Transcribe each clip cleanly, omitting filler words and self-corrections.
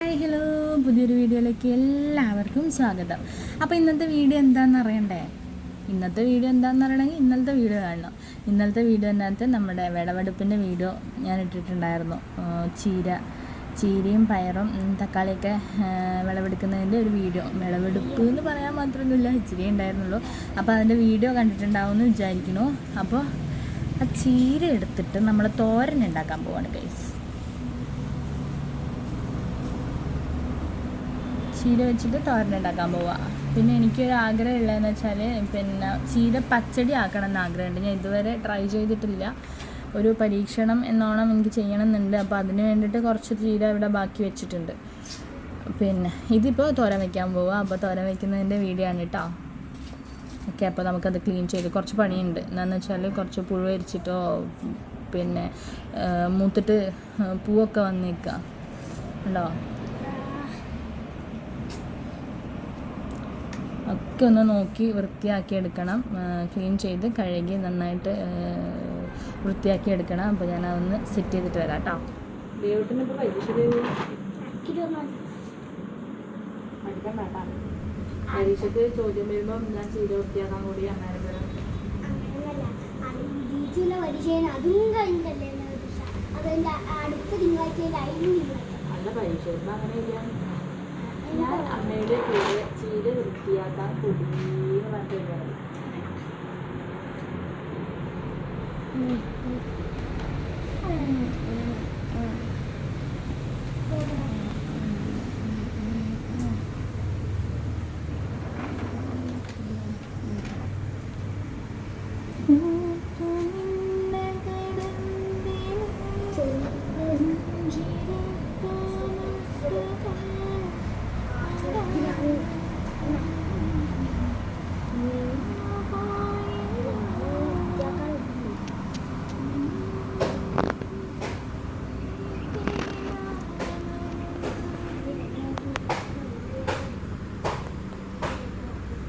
Hi hello, പുതിയൊരു വീഡിയോയിലേക്ക് എല്ലാവർക്കും സ്വാഗതം. അപ്പോൾ ഇന്നത്തെ വീഡിയോ എന്താണെന്ന് അറിയണ്ടേ? ഇന്നത്തെ വീഡിയോ എന്താണെന്ന് അറിയണമെങ്കിൽ ഇന്നലത്തെ വീഡിയോ കാണണം. ഇന്നലത്തെ വീഡിയോനകത്ത് നമ്മുടെ വിളവെടുപ്പിൻ്റെ വീഡിയോ ഞാൻ ഇട്ടിട്ടുണ്ടായിരുന്നു. ചീരയും പയറും തക്കാളിയൊക്കെ വിളവെടുക്കുന്നതിൻ്റെ ഒരു വീഡിയോ. വിളവെടുപ്പ് എന്ന് പറയാൻ മാത്രമൊന്നുമില്ല, ഇച്ചിരി ഉണ്ടായിരുന്നുള്ളൂ. അപ്പോൾ അതിൻ്റെ വീഡിയോ കണ്ടിട്ടുണ്ടാവുമെന്ന് വിചാരിക്കുന്നു. അപ്പോൾ ആ ചീര എടുത്തിട്ട് നമ്മൾ തോരൻ ഉണ്ടാക്കാൻ പോവാണ് ഗൈസ്. ചീര വെച്ചിട്ട് തോരൻ ഉണ്ടാക്കാൻ പോവാം. പിന്നെ എനിക്കൊരു ആഗ്രഹം ഉള്ളതെന്ന് വെച്ചാൽ ചീര പച്ചടി ആക്കണം എന്ന് ആഗ്രഹമുണ്ട്. ഞാൻ ഇതുവരെ ട്രൈ ചെയ്തിട്ടില്ല. ഒരു പരീക്ഷണം എന്നോണം എനിക്ക് ചെയ്യണമെന്നുണ്ട്. അപ്പോൾ അതിന് വേണ്ടിയിട്ട് കുറച്ച് ചീര ഇവിടെ ബാക്കി വെച്ചിട്ടുണ്ട്. ഇതിപ്പോൾ തോരൻ വയ്ക്കാൻ പോവാം. അപ്പോൾ തോരൻ വയ്ക്കുന്നതിൻ്റെ വീഡിയോ ആണ് കേട്ടോ. ഓക്കെ, അപ്പോൾ നമുക്കത് ക്ലീൻ ചെയ്ത് കുറച്ച് പണിയുണ്ട്. എന്താണെന്ന് വെച്ചാൽ കുറച്ച് പുഴു അരിച്ചിട്ടോ മൂത്തിട്ട് പൂവൊക്കെ വന്നേക്കുക ഉണ്ടോ, ഒക്കെ ഒന്ന് നോക്കി വൃത്തിയാക്കി എടുക്കണം. ക്ലീൻ ചെയ്ത് കഴുകി നന്നായിട്ട് വൃത്തിയാക്കി എടുക്കണം. അപ്പോൾ ഞാൻ അതൊന്ന് സെറ്റ് ചെയ്തിട്ട് വരാം കേട്ടോ. പരീക്ഷയ്ക്ക് ചോദ്യം വരുമ്പോൾ ഞാൻ ചെയ്ത് വൃത്തിയാക്കാൻ കൂടി അന്നേരം അല്ല, പരീക്ഷ അങ്ങനെ ഇല്ല. ഞാൻ അമ്മയുടെ കൂടെ ചീര വൃത്തിയാക്കാൻ കുടിയെന്ന് പറഞ്ഞിട്ട്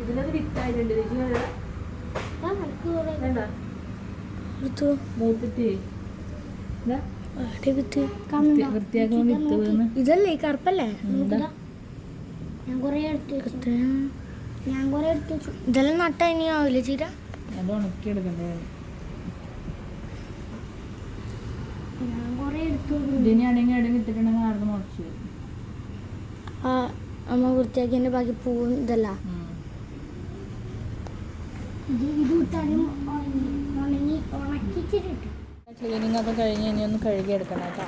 ഇതിനത് വിത്തായിട്ടുണ്ട്. ഇതല്ലേ കറുപ്പല്ലേ? ഞാൻ കൊറേ എടുത്തു. ഇതെല്ലാം നട്ട ഇനി ആവില്ല ചീര. അത് ഉണക്കിയെടുക്കണ്ടേ? ഞാൻ കൊറേ എടുത്തു. ഇതിനാണെങ്കിൽ ഇടയിൽ ഇട്ടിട്ടുണ്ടെങ്കിൽ ആർക്കും മുളച്ചു വരും. അമ്മ വൃത്തിയാക്കിയതിന്റെ ബാക്കി പൂവും ഇതല്ല. ക്ലീനിങ് ഒക്കെ കഴിഞ്ഞ് ഇനി ഒന്ന് കഴുകിയെടുക്കണം കേട്ടോ.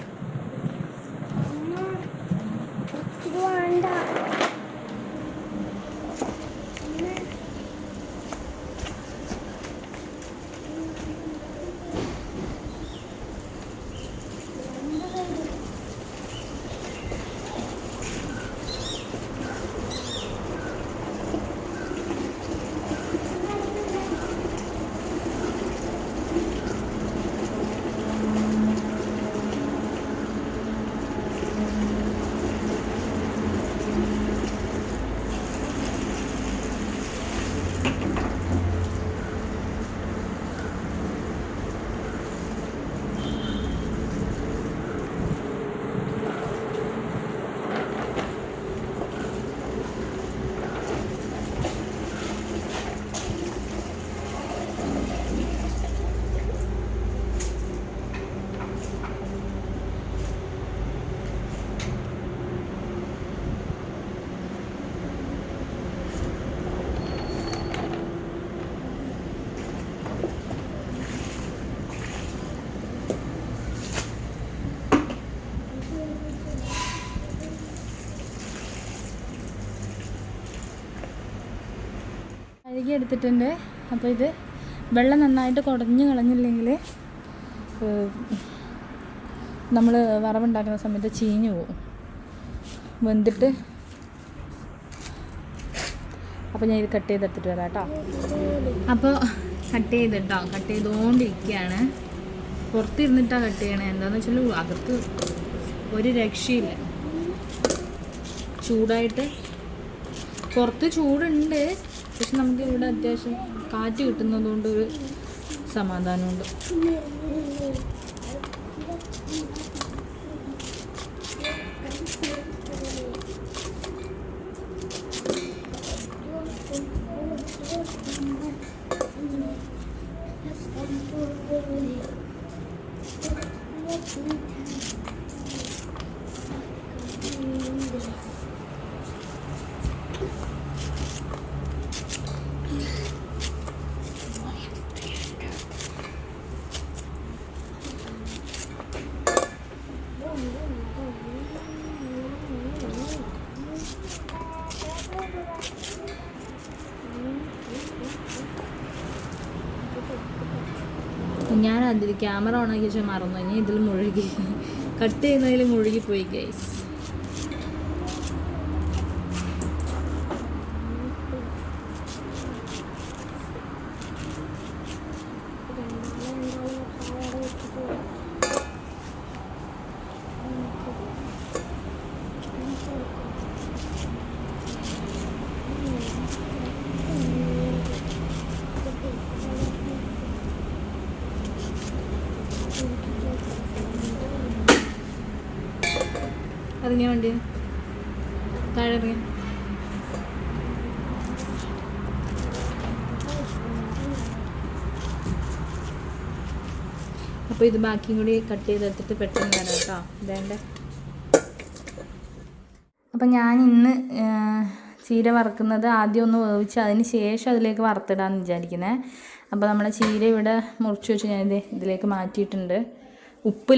കഴുകി എടുത്തിട്ടുണ്ട്. അപ്പോൾ ഇത് വെള്ളം നന്നായിട്ട് കുടഞ്ഞ് കളഞ്ഞില്ലെങ്കിൽ നമ്മൾ വറവുണ്ടാക്കുന്ന സമയത്ത് ചീഞ്ഞു പോകും, വെന്തിട്ട്. അപ്പോൾ ഞാൻ ഇത് കട്ട് ചെയ്തെടുത്തിട്ട് വരാം കേട്ടോ. അപ്പോൾ കട്ട് ചെയ്തുകൊണ്ടിരിക്കുകയാണ്. പുറത്തിരുന്നിട്ടാണ് കട്ട് ചെയ്യണേ. എന്താണെന്ന് വെച്ചാൽ അകത്ത് ഒരു രക്ഷയില്ല, ചൂടായിട്ട്. പുറത്ത് ചൂടുണ്ട്, പക്ഷെ നമുക്ക് ഇവിടെ അത്യാവശ്യം കാറ്റ് കിട്ടുന്നതുകൊണ്ടൊരു സമാധാനമുണ്ട്. ഞാൻ അതിൽ ക്യാമറ ഓണാക്കി വെച്ചാൽ മറന്നു, ഇനി ഇതിൽ മുഴുകി കട്ട് ചെയ്യുന്നതിൽ മുഴുകിപ്പോയി ഗൈസ്. ഇറങ്ങിയ വണ്ടി താഴെ ഇറങ്ങി. അപ്പോൾ ഇത് ബാക്കിയും കൂടി കട്ട് ചെയ്തെടുത്തിട്ട് പെട്ടെന്ന് വരാം കേട്ടോ. ഇതേണ്ട. അപ്പം ഞാൻ ഇന്ന് ചീര വറുക്കുന്നത് ആദ്യം ഒന്ന് വേവിച്ച് അതിന് ശേഷം അതിലേക്ക് വറുത്തിടാമെന്ന് വിചാരിക്കുന്നത്. അപ്പോൾ നമ്മളെ ചീര ഇവിടെ മുറിച്ച് വെച്ച് ഞാൻ ഇതിലേക്ക് മാറ്റിയിട്ടുണ്ട്.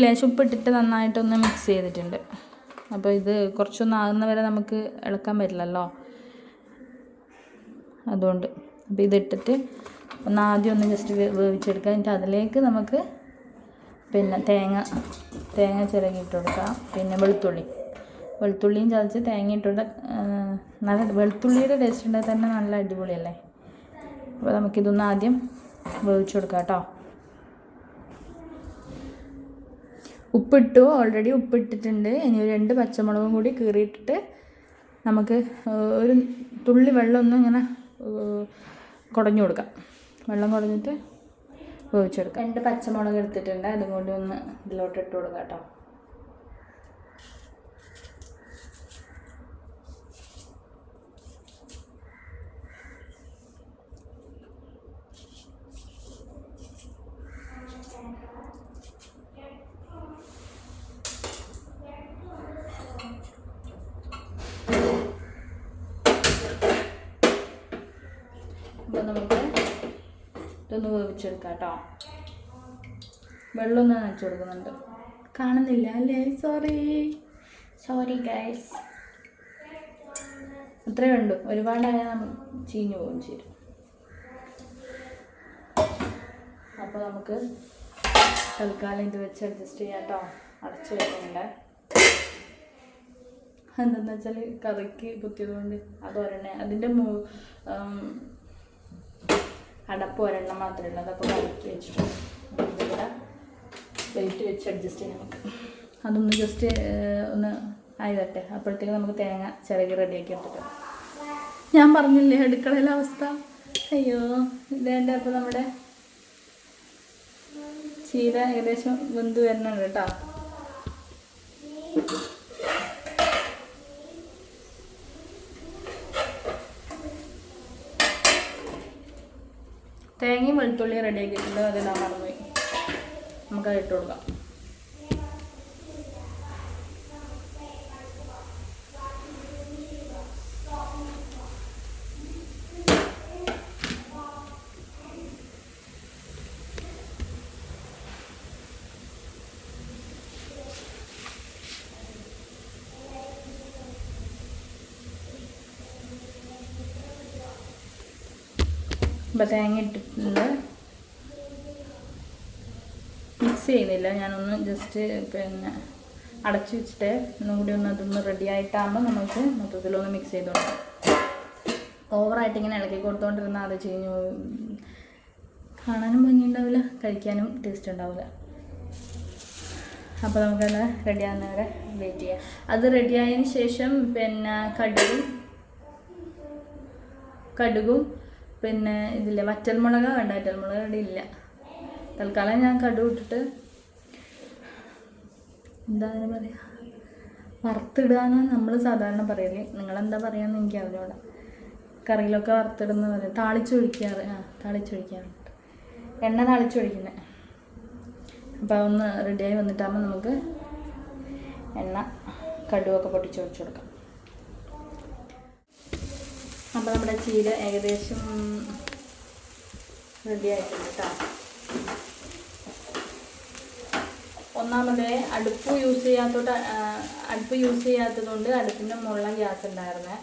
ലേശം ഉപ്പിട്ടിട്ട് നന്നായിട്ടൊന്ന് മിക്സ് ചെയ്തിട്ടുണ്ട്. അപ്പോൾ ഇത് കുറച്ചൊന്ന് ആകുന്ന വരെ നമുക്ക് ഇളക്കാൻ പറ്റില്ലല്ലോ, അതുകൊണ്ട്. അപ്പോൾ ഇതിട്ടിട്ട് ഒന്ന് ആദ്യം ഒന്ന് ജസ്റ്റ് വേവിച്ചെടുക്കാം. എന്നിട്ട് അതിലേക്ക് നമുക്ക് പിന്നെ തേങ്ങ ചിരകിയിട്ട് കൊടുക്കാം. പിന്നെ വെളുത്തുള്ളിയും ചതച്ച് തേങ്ങ ഇട്ടിട്ട് നല്ല വെളുത്തുള്ളിയുടെ ടേസ്റ്റ് ഉണ്ടെങ്കിൽ തന്നെ നല്ല അടിപൊളിയല്ലേ. അപ്പോൾ നമുക്കിതൊന്ന് ആദ്യം വേവിച്ച് കൊടുക്കാം കേട്ടോ. ഉപ്പിട്ടു, ഓൾറെഡി ഉപ്പിട്ടിട്ടുണ്ട്. ഇനി ഒരു 2 പച്ചമുളകും കൂടി കീറിയിട്ടിട്ട് നമുക്ക് ഒരു തുള്ളി വെള്ളം ഒന്ന് ഇങ്ങനെ കുടഞ്ഞു കൊടുക്കാം. വെള്ളം കുടഞ്ഞിട്ട് വേവിച്ചെടുക്കാം. 2 പച്ചമുളക് എടുത്തിട്ടുണ്ട്, അതും കൂടി ഒന്ന് ഇതിലോട്ട് ഇട്ട് കൊടുക്കാം കേട്ടോ. അപ്പോൾ നമുക്ക് ഇതൊന്ന് വേവിച്ചെടുക്കാം കേട്ടോ. വെള്ളമൊന്ന് നനച്ചു കൊടുക്കുന്നുണ്ട്, കാണുന്നില്ല അല്ലേ? Sorry guys. അത്രേ വേണ്ടു, ഒരുപാടായാൽ നമ്മൾ ചീഞ്ഞു പോകും ചെയ്യും. അപ്പോൾ നമുക്ക് തൽക്കാലം ഇത് വെച്ച് അഡ്ജസ്റ്റ് ചെയ്യാം കേട്ടോ. അടച്ച് വെക്കുന്നുണ്ട്. എന്താണെന്ന് വെച്ചാൽ കറിക്ക് കുത്തിയത് കൊണ്ട് അത് ഒരെണ്ണ, അതിൻ്റെ അടപ്പ് ഒരെണ്ണം മാത്രമേ ഉള്ളൂ. അതപ്പോൾ കറിക്ക് വെച്ചിട്ടുണ്ട്. ഇതിവിടെ വെയിറ്റ് വെച്ച് അഡ്ജസ്റ്റ് ചെയ്യാം നമുക്ക്. അതൊന്ന് ജസ്റ്റ് ഒന്ന് ആയി തട്ടെ. അപ്പോഴത്തേക്ക് നമുക്ക് തേങ്ങ ചിരകി റെഡിയാക്കി എടുത്തിട്ട്. ഞാൻ പറഞ്ഞില്ലേ അടുക്കളയിലെ അവസ്ഥ. അയ്യോ, ഇതേണ്ട. അപ്പോൾ നമ്മുടെ ചീര ഏകദേശം വെന്ത് വരുന്നുണ്ട് കേട്ടോ. തേങ്ങയും വെളുത്തുള്ളിയും റെഡിയാക്കിയിട്ടുണ്ട്. അതെല്ലാം മറന്നുപോയി, നമുക്കത് ഇട്ട് കൊടുക്കാം. അപ്പോൾ തേങ്ങ ഇട്ടിട്ടുണ്ട്, മിക്സ് ചെയ്യുന്നില്ല. ഞാനൊന്ന് ജസ്റ്റ് പിന്നെ അടച്ചു വെച്ചിട്ട് ഒന്നും കൂടി അതൊന്ന് റെഡി ആയിട്ടാകുമ്പോൾ നമുക്ക് മൊത്തത്തിലൊന്ന് മിക്സ് ചെയ്ത് കൊടുക്കാം. ഓവറായിട്ട് ഇങ്ങനെ ഇളക്കി കൊടുത്തുകൊണ്ടിരുന്നാൽ അത് ചീഞ്ഞു, കാണാനും ഭംഗിയുണ്ടാവില്ല, കഴിക്കാനും ടേസ്റ്റ് ഉണ്ടാവില്ല. അപ്പോൾ നമുക്കത് റെഡിയാകുന്ന വരെ വെയിറ്റ് ചെയ്യാം. അത് റെഡിയായതിന് ശേഷം പിന്നെ കടുകും പിന്നെ ഇതില്ലേ വറ്റൽമുളക് വേണ്ട, വറ്റൽമുളക് ഇവിടെ ഇല്ല. തൽക്കാലം ഞാൻ കടുക് ഇട്ടിട്ട് എന്താ അതിന് പറയുക, വറുത്തിടുക എന്നാണ് നമ്മൾ സാധാരണ പറയല്. നിങ്ങളെന്താ പറയുകയെന്ന് എനിക്ക് അറിഞ്ഞൂടാ. കറിയിലൊക്കെ വറുത്തിടുന്ന പറയും, താളിച്ചൊഴിക്കാറ്. താളിച്ചൊഴിക്കാറുണ്ട്, എണ്ണ താളിച്ചൊഴിക്കുന്നത്. അപ്പോൾ അതൊന്ന് റെഡിയായി വന്നിട്ടാകുമ്പോൾ നമുക്ക് കടുകൊക്കെ പൊട്ടിച്ചൊഴിച്ച് കൊടുക്കാം. അപ്പോൾ നമ്മുടെ ചീര ഏകദേശം റെഡി ആയിട്ടുണ്ട് കേട്ടോ. ഒന്നാമത് അടുപ്പ് യൂസ് ചെയ്യാത്തതുകൊണ്ട് അടുപ്പിൻ്റെ മുകളിൽ ഗ്യാസ് ഉണ്ടായിരുന്നേ.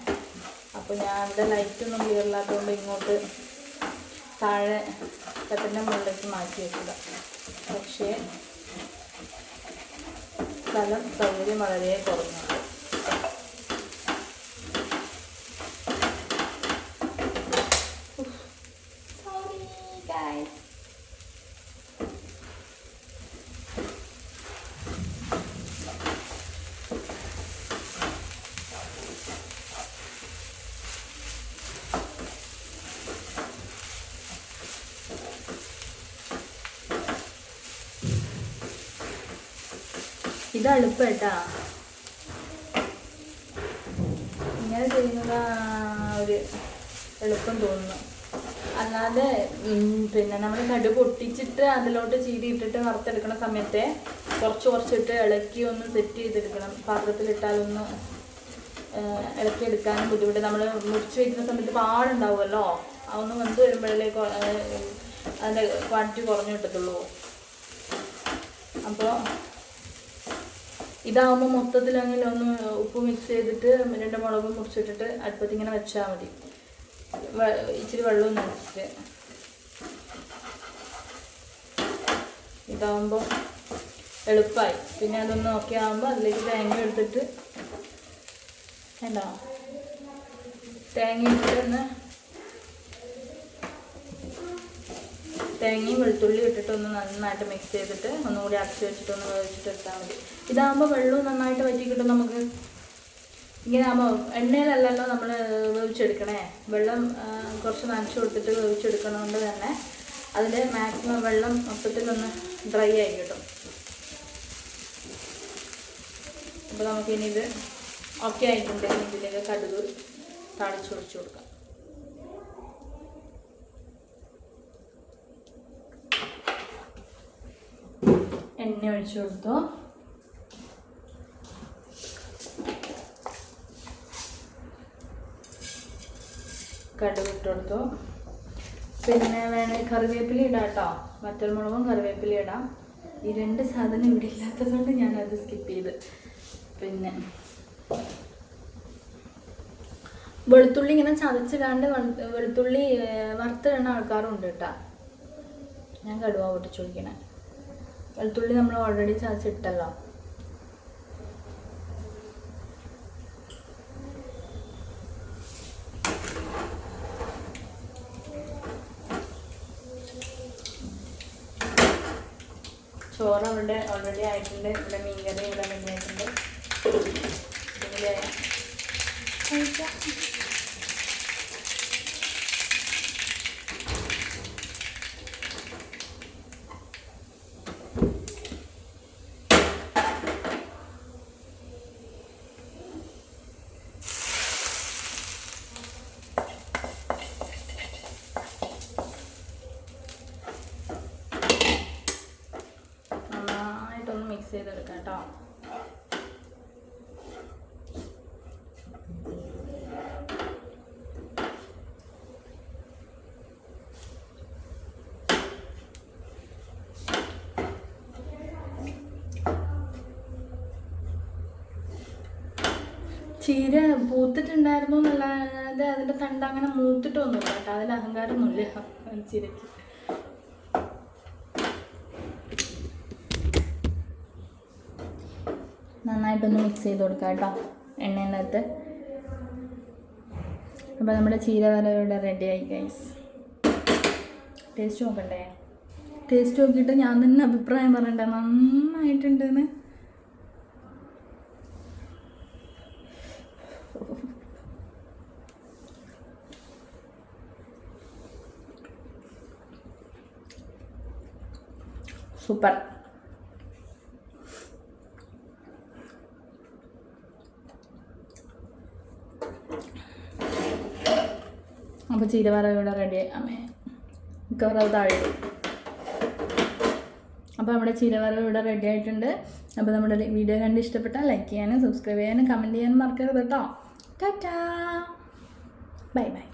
അപ്പോൾ ഞാൻ എൻ്റെ ലൈറ്റൊന്നും ക്ലിയർ ഇല്ലാത്തതുകൊണ്ട് ഇങ്ങോട്ട് താഴെ കത്തിൻ്റെ മുകളിലേക്ക് മാറ്റി വെക്കുക. പക്ഷേ സ്ഥലം സൗകര്യം വളരെ കുറഞ്ഞുണ്ട്. ഇത് എളുപ്പേട്ടാ, ഇങ്ങനെ ചെയ്യുന്നത് ഒരു എളുപ്പം തോന്നുന്നു. അല്ലാതെ പിന്നെ നമ്മൾ കടുക് പൊട്ടിച്ചിട്ട് അതിലോട്ട് ചീരി ഇട്ടിട്ട് വറുത്തെടുക്കുന്ന സമയത്തെ കുറച്ചിട്ട് ഇളക്കി ഒന്ന് സെറ്റ് ചെയ്തെടുക്കണം. പാത്രത്തിലിട്ടാലൊന്ന് ഇളക്കിയെടുക്കാനും ബുദ്ധിമുട്ട്. നമ്മൾ മുറിച്ച് വയ്ക്കുന്ന സമയത്ത് പാടുണ്ടാവുമല്ലോ, അതൊന്ന് വെന്ത് വരുമ്പോഴേക്ക് അതിൻ്റെ ക്വാണ്ടിറ്റി കുറഞ്ഞു കിട്ടത്തുള്ളൂ. അപ്പോൾ ഇതാവുമ്പോൾ മൊത്തത്തിലാണെങ്കിൽ ഒന്ന് ഉപ്പ് മിക്സ് ചെയ്തിട്ട് 2 മുളകും മുറിച്ചിട്ടിട്ട് അടുപ്പത്ത് ഇങ്ങനെ വെച്ചാൽ മതി. ഇച്ചിരി വെള്ളവും നനച്ചിട്ട് ഇതാവുമ്പോൾ എളുപ്പമായി. പിന്നെ അതൊന്ന് ഓക്കെ ആകുമ്പോൾ അതിലേക്ക് തേങ്ങ എടുത്തിട്ട് തേങ്ങ ഇട്ടിട്ട് തേങ്ങയും വെളുത്തുള്ളി ഇട്ടിട്ട് ഒന്ന് നന്നായിട്ട് മിക്സ് ചെയ്തിട്ട് ഒന്നും കൂടി അടച്ച് വെച്ചിട്ട് ഒന്ന് വേവിച്ചിട്ട് എടുത്താൽ മതി. ഇതാകുമ്പോൾ വെള്ളവും നന്നായിട്ട് വറ്റി കിട്ടും നമുക്ക്. ഇങ്ങനെ ആകുമ്പോൾ എണ്ണയിലല്ലല്ലോ നമ്മൾ വേവിച്ചെടുക്കണേ, വെള്ളം കുറച്ച് നനച്ച് കൊടുത്തിട്ട് വേവിച്ചെടുക്കണതുകൊണ്ട് തന്നെ അതിൽ മാക്സിമം വെള്ളം മൊത്തത്തിലൊന്ന് ഡ്രൈ ആയി കിട്ടും. അപ്പോൾ നമുക്കിനി ഇത് ഓക്കെ ആയിട്ടുണ്ടെങ്കിൽ ഇതിലേക്ക് കടുക് താളിച്ച് ഒഴിച്ച് കൊടുക്കാം. എണ്ണ ഒഴിച്ചു കൊടുത്തു. കടുക് ഇട്ട് കൊടുത്തു. പിന്നെ വേണമെങ്കിൽ കറിവേപ്പില ഇടാം കേട്ടോ. വറ്റൽമുളകും കറിവേപ്പില ഇടാം. ഈ 2 സാധനം ഇവിടെ ഇല്ലാത്തതുകൊണ്ട് ഞാനത് സ്കിപ്പ് ചെയ്ത്. പിന്നെ വെളുത്തുള്ളി ഇങ്ങനെ ചതച്ച് കണ്ട് വെളുത്തുള്ളി വറുത്തിടുന്ന ആൾക്കാരുണ്ട് കേട്ടോ. ഞാൻ കടുവ പൊട്ടിച്ചൊഴിക്കണേ. വെളുത്തുള്ളി നമ്മൾ ഓൾറെഡി ചതച്ചിട്ടല്ലോ. ചോറ് അവിടെ ഓൾറെഡി ആയിട്ടുണ്ട്. ഇവിടെ മീൻകറി ഇവിടെ റെഡിയായിട്ടുണ്ട്. പിന്നെ നന്നായിട്ടൊന്ന് മിക്സ് ചെയ്തെടുക്കാം കേട്ടോ. ചീര പൂത്തിട്ടുണ്ടായിരുന്നു എന്നല്ലാതെ അതിൻ്റെ തണ്ട് അങ്ങനെ മൂത്തിട്ടൊന്നുമില്ല കേട്ടോ. അതിൽ അഹങ്കാരമൊന്നുമില്ല ചീരയ്ക്ക്. നന്നായിട്ടൊന്ന് മിക്സ് ചെയ്ത് കൊടുക്കാം കേട്ടോ എണ്ണേനകത്ത്. അപ്പോൾ നമ്മുടെ ചീര വര ഇവിടെ റെഡിയായി ഗൈസ്. ടേസ്റ്റ് നോക്കണ്ടേ? ടേസ്റ്റ് നോക്കിയിട്ട് ഞാൻ തന്നെ അഭിപ്രായം പറയണ്ടേ നന്നായിട്ടുണ്ടെന്ന്. സൂപ്പർ. അപ്പോൾ ചീരവറ ഇവിടെ റെഡി. മിക്കവാറും താഴെ. അപ്പോൾ നമ്മുടെ ചീരവറ ഇവിടെ റെഡി ആയിട്ടുണ്ട്. അപ്പോൾ നമ്മുടെ വീഡിയോ കണ്ട് ഇഷ്ടപ്പെട്ടാൽ ലൈക്ക് ചെയ്യാനും സബ്സ്ക്രൈബ് ചെയ്യാനും കമൻറ്റ് ചെയ്യാനും മറക്കരുത് കേട്ടോ. Tata, bye bye.